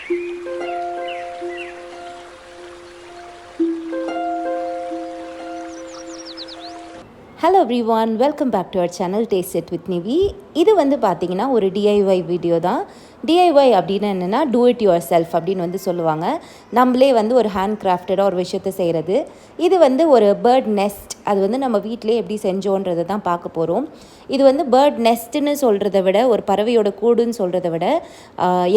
Hello everyone, welcome back to our channel Taste It with Nivi. இது வந்து பார்த்தீங்கன்னா ஒரு DIY வீடியோ தான். DIY அப்படின்னா என்னென்னா டூ இட் யுவர் செல்ஃப் அப்படின்னு வந்து சொல்லுவாங்க. நம்மளே வந்து ஒரு ஹேண்ட் கிராஃப்டடாக ஒரு விஷயத்தை செய்கிறது. இது வந்து ஒரு பேர்ட் நெஸ்ட், அது வந்து நம்ம வீட்டிலே எப்படி செஞ்சோன்றதை தான் பார்க்க போகிறோம். இது வந்து பேர்ட் நெஸ்ட்டுன்னு சொல்கிறத விட, ஒரு பறவையோட கூடுன்னு சொல்கிறத விட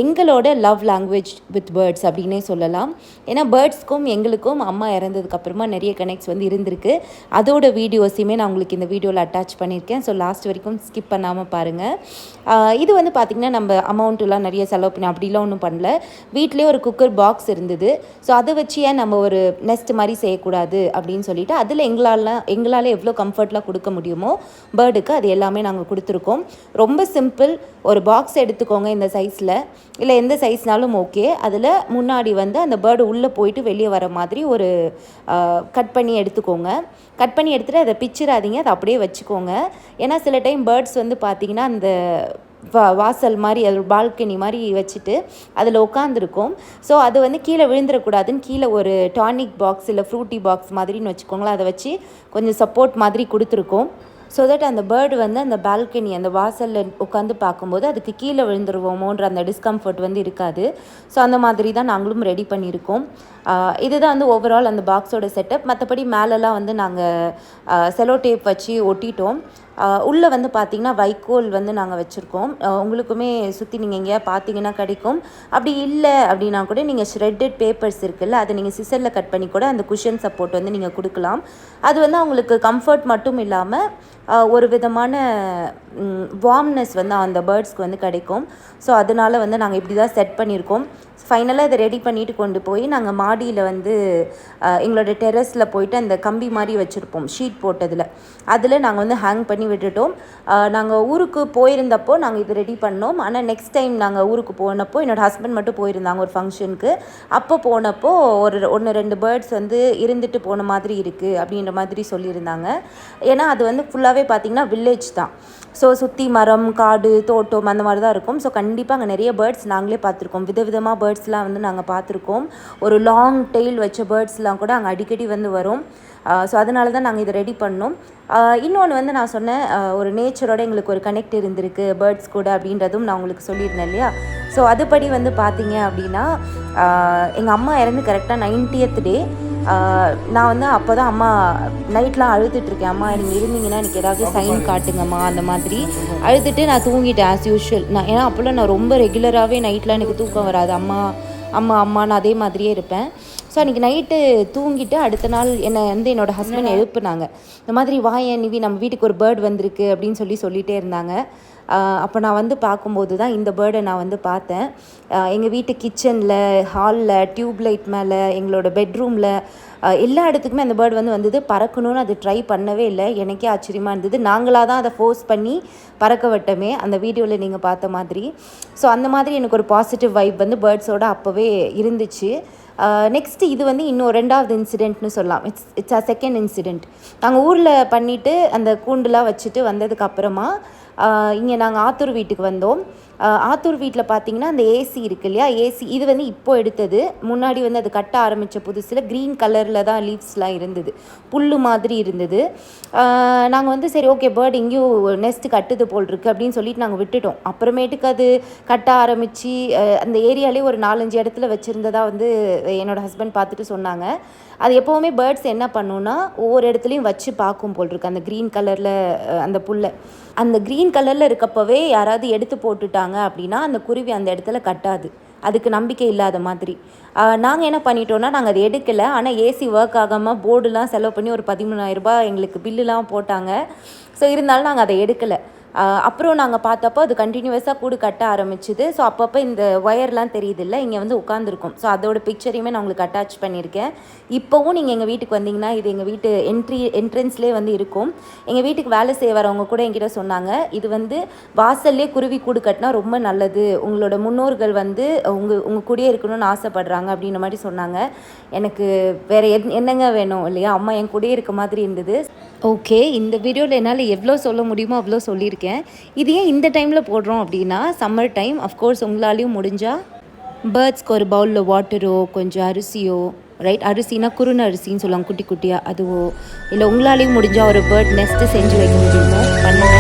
எங்களோட லவ் லாங்குவேஜ் வித் பேர்ட்ஸ் அப்படின்னே சொல்லலாம். ஏன்னா பேர்ட்ஸ்க்கும் எங்களுக்கும் அம்மா இறந்ததுக்கப்புறமா நிறைய கனெக்ட்ஸ் வந்து இருந்திருக்கு. அதோட வீடியோஸையுமே நான் உங்களுக்கு இந்த வீடியோவில் அட்டாச் பண்ணியிருக்கேன். ஸோ லாஸ்ட் வரைக்கும் ஸ்கிப் பண்ணாமல் பாருங்கள். இது வந்து பார்த்திங்கன்னா நம்ம அமௌண்ட்டுலாம் நிறைய செலவு பண்ணி அப்படிலாம் ஒன்றும் பண்ணல. வீட்டிலே ஒரு குக்கர் பாக்ஸ் இருந்தது. ஸோ அதை வச்சு ஏன் நம்ம ஒரு நெஸ்ட் மாதிரி செய்யக்கூடாது அப்படின்னு சொல்லிட்டு அதில் எங்களால் எவ்வளோ கம்ஃபர்ட்லாம் கொடுக்க முடியுமோ பேர்டுக்கு அது எல்லாமே நாங்கள் கொடுத்துருக்கோம். ரொம்ப சிம்பிள். ஒரு பாக்ஸ் எடுத்துக்கோங்க இந்த சைஸில், இல்லை எந்த சைஸ்னாலும் ஓகே. அதில் முன்னாடி வந்து அந்த பேர்டு உள்ளே போயிட்டு வெளியே வர மாதிரி ஒரு கட் பண்ணி எடுத்துக்கோங்க. கட் பண்ணி எடுத்துகிட்டு அதை பிச்சிடாதீங்க, அதை அப்படியே வச்சுக்கோங்க. ஏன்னா சில டைம் பேர்ட்ஸ் வந்து பார்த்திங்கன்னா அந்த வாசல் மாதிரி, அது பால்கனி மாதிரி வச்சுட்டு அதில் உட்காந்துருக்கும். ஸோ அது வந்து கீழே விழுந்துடக்கூடாதுன்னு கீழே ஒரு டானிக் பாக்ஸ் இல்லை ஃப்ரூட்டி பாக்ஸ் மாதிரின்னு வச்சுக்கோங்களேன், அதை வச்சு கொஞ்சம் சப்போர்ட் மாதிரி கொடுத்துருக்கோம். ஸோ தட் அந்த பேர்டு வந்து அந்த பால்கனி, அந்த வாசலில் உட்காந்து பார்க்கும்போது அதுக்கு கீழே விழுந்துருவோமோன்ற அந்த டிஸ்கம்ஃபர்ட் வந்து இருக்காது. ஸோ அந்த மாதிரி தான் நாங்களும் ரெடி பண்ணியிருக்கோம். இதுதான் வந்து ஓவரால் அந்த பாக்ஸோட செட்டப். மற்றபடி மேலெலாம் வந்து நாங்கள் செலோ டேப் வச்சு ஒட்டிட்டோம். உள்ளே வந்து பார்த்திங்கன்னா வைக்கோல் வந்து நாங்கள் வச்சுருக்கோம். உங்களுக்குமே சுற்றி நீங்கள் எங்கேயா பார்த்தீங்கன்னா கிடைக்கும். அப்படி இல்லை அப்படின்னா கூட நீங்கள் ஷ்ரெட்டட் பேப்பர்ஸ் இருக்குல்ல, அதை நீங்கள் சிசரில் கட் பண்ணி கூட அந்த குஷன் சப்போர்ட் வந்து நீங்கள் கொடுக்கலாம். அது வந்து அவங்களுக்கு கம்ஃபர்ட் மட்டும் இல்லாமல் ஒரு விதமான வார்ம்னஸ் வந்து அந்த பேர்ட்ஸ்க்கு வந்து கிடைக்கும். ஸோ அதனால் வந்து நாங்கள் இப்படி தான் செட் பண்ணியிருக்கோம். ஃபைனலாக இதை ரெடி பண்ணிவிட்டு கொண்டு போய் நாங்கள் மாடியில் வந்து எங்களோட டெரஸில் போயிட்டு அந்த கம்பி மாதிரி வச்சுருப்போம் ஷீட் போட்டதில், அதில் நாங்கள் வந்து ஹேங் பண்ணி விட்டுட்டோம். நாங்கள் ஊருக்கு போயிருந்தப்போ நாங்கள் இது ரெடி பண்ணோம். ஆனால் நெக்ஸ்ட் டைம் நாங்கள் ஊருக்கு போனப்போ என்னோடய ஹஸ்பண்ட் மட்டும் போயிருந்தாங்க ஒரு ஃபங்க்ஷனுக்கு. அப்போ போனப்போ ஒரு 1-2 பேர்ட்ஸ் வந்து இருந்துட்டு போன மாதிரி இருக்குது அப்படின்ற மாதிரி சொல்லியிருந்தாங்க. ஏன்னா அது வந்து ஃபுல்லாகவே பார்த்திங்கன்னா வில்லேஜ் தான். ஸோ சுற்றி மரம், காடு, தோட்டம் அந்த மாதிரி தான் இருக்கும். ஸோ கண்டிப்பாக அங்கே நிறைய பேர்ட்ஸ் நாங்களே பார்த்துருக்கோம். விதவிதமாக பேர்ட்ஸ்லாம் வந்து நாங்கள் பார்த்துருக்கோம். ஒரு லாங் டெயில் வச்ச பேர்ட்ஸ்லாம் கூட அங்கே அடிக்கடி வந்து வரும். ஸோ அதனால தான் நாங்கள் இதை ரெடி பண்ணோம். இன்னொன்று வந்து நான் சொன்னேன், ஒரு நேச்சரோட எங்களுக்கு ஒரு கனெக்ட் இருந்திருக்கு பேர்ட்ஸ் கூட அப்படின்றதும் நான் உங்களுக்கு சொல்லியிருந்தேன் இல்லையா. ஸோ அதுபடி வந்து பார்த்தீங்க அப்படின்னா எங்கள் அம்மா இறந்து கரெக்டாக 90th டே. நான் வந்து அப்போ தான் அம்மா நைட்லாம் அழுதுட்டுருக்கேன். அம்மா நீங்கள் இருந்தீங்கன்னா எனக்கு ஏதாவது சைன் காட்டுங்கம்மா அந்த மாதிரி அழுதுட்டு நான் தூங்கிட்டேன் ஆஸ் யூஷுவல். ஏன்னா அப்போல்லாம் நான் ரொம்ப ரெகுலராகவே நைட்லாம் எனக்கு தூக்கம் வராது. அம்மான்னு அதே மாதிரியே இருப்பேன். ஸோ அன்றைக்கி நைட்டு தூங்கிட்டு அடுத்த நாள் என்னை வந்து என்னோடய ஹஸ்பண்ட் எழுப்புனாங்க. இந்த மாதிரி வாயன் நிவி, நம்ம வீட்டுக்கு ஒரு பேர்டு வந்திருக்கு அப்படின்னு சொல்லிகிட்டே இருந்தாங்க. அப்போ நான் வந்து பார்க்கும்போது தான் இந்த பேர்டை நான் வந்து பார்த்தேன். எங்கள் வீட்டு கிச்சனில், ஹாலில், டியூப்லைட் மேலே, எங்களோட பெட்ரூமில், எல்லா இடத்துக்குமே அந்த பேர்டு வந்து வந்தது. பறக்கணும்னு அது ட்ரை பண்ணவே இல்லை. எனக்கே ஆச்சரியமாக இருந்தது. நாங்களாக தான் அதை ஃபோர்ஸ் பண்ணி பறக்க விட்டோமே, அந்த வீடியோவில் நீங்கள் பார்த்த மாதிரி. ஸோ அந்த மாதிரி எனக்கு ஒரு பாசிட்டிவ் வைப் வந்து பேர்ட்ஸோடு அப்போவே இருந்துச்சு. நெக்ஸ்ட்டு இது வந்து இன்னும் 2வது இன்சிடெண்ட்னு சொல்லலாம். It's a second incident. நாங்கள் ஊரில் பண்ணிவிட்டு அந்த கூண்டுலாம் வச்சுட்டு வந்ததுக்கப்புறமா இங்கே நாங்கள் ஆத்தூர் வீட்டுக்கு வந்தோம். ஆத்தூர் வீட்டில் பார்த்தீங்கன்னா அந்த ஏசி இருக்கு இல்லையா, ஏசி இது வந்து இப்போ எடுத்தது. முன்னாடி வந்து அது கட்ட ஆரம்பித்த புதுசில் க்ரீன் கலரில் தான் லீவ்ஸ்லாம் இருந்தது, புல் மாதிரி இருந்தது. நாங்கள் வந்து சரி ஓகே பேர்டு எங்கேயும் நெஸ்ட் கட்டுது போல் இருக்குது அப்படின்னு சொல்லிட்டு நாங்கள் விட்டுட்டோம். அப்புறமேட்டுக்கு அது கட்ட ஆரம்பித்து அந்த ஏரியாலே ஒரு 4-5 இடத்துல வச்சுருந்ததாக வந்து என்னோடய ஹஸ்பண்ட் பார்த்துட்டு சொன்னாங்க. அது எப்போவுமே பேர்ட்ஸ் என்ன பண்ணுன்னா ஒவ்வொரு இடத்துலையும் வச்சு பார்க்கும் போல் இருக்குது அந்த க்ரீன் கலரில் அந்த புல்லை. அந்த க்ரீன் கலரில் இருக்கப்பவே யாராவது எடுத்து போட்டுட்டாங்க அப்படின்னா அந்த குருவி அந்த இடத்துல கட்டாது, அதுக்கு நம்பிக்கை இல்லாத மாதிரி. நாங்கள் என்ன பண்ணிட்டோன்னா நாங்கள் அதை எடுக்கலை. ஆனால் ஏசி ஒர்க் ஆகாமல் போர்டுலாம் செலவு பண்ணி ஒரு 13,000 ரூபாய் எங்களுக்கு பில்லுலாம் போட்டாங்க. ஸோ இருந்தாலும் நாங்கள் அதை எடுக்கலை. அப்புறம் நாங்கள் பார்த்தப்போ அது கண்டினியூவஸாக கூடு கட்ட ஆரம்பிச்சுது. ஸோ அப்பப்போ இந்த ஒயர்லாம் தெரியுதில்ல, இங்கே வந்து உட்காந்துருக்கும். ஸோ அதோட பிக்சரையுமே நான் உங்களுக்கு அட்டாச் பண்ணியிருக்கேன். இப்போவும் நீங்கள் எங்கள் வீட்டுக்கு வந்தீங்கன்னா இது எங்கள் வீட்டு என்ட்ரன்ஸ்லேயே வந்து இருக்கும். எங்கள் வீட்டுக்கு வேலை செய்ய வரவங்க கூட என்கிட்ட சொன்னாங்க, இது வந்து வாசல்லே குருவி கூடு கட்டினா ரொம்ப நல்லது, உங்களோட முன்னோர்கள் வந்து உங்கள் கூடயே இருக்கணும்னு ஆசைப்படுறாங்க அப்படின்ற மாதிரி சொன்னாங்க. எனக்கு வேறு என்னங்க வேணும் இல்லையா, அம்மா என் கூடயே இருக்க மாதிரி இருந்தது. ஓகே, இந்த வீடியோவில் என்னால் எவ்வளோ சொல்ல முடியுமோ அவ்வளோ சொல்லியிருக்கேன். இது ஏன் இந்த டைமில் போடுறோம் அப்படின்னா, சம்மர் டைம். அஃப்கோர்ஸ் உங்களாலையும் முடிஞ்சால் பேர்ட்ஸ்க்கு ஒரு பவுலில் வாட்டரோ கொஞ்சம் அரிசியோ, ரைட், அரிசினா குருண அரிசின்னு சொல்லுவாங்க குட்டி குட்டியாக, அதுவோ இல்லை உங்களாலேயும் முடிஞ்சால் ஒரு பேர்ட் நெஸ்ட்டு செஞ்சு வைக்க முடியுமோ பண்ணுங்க.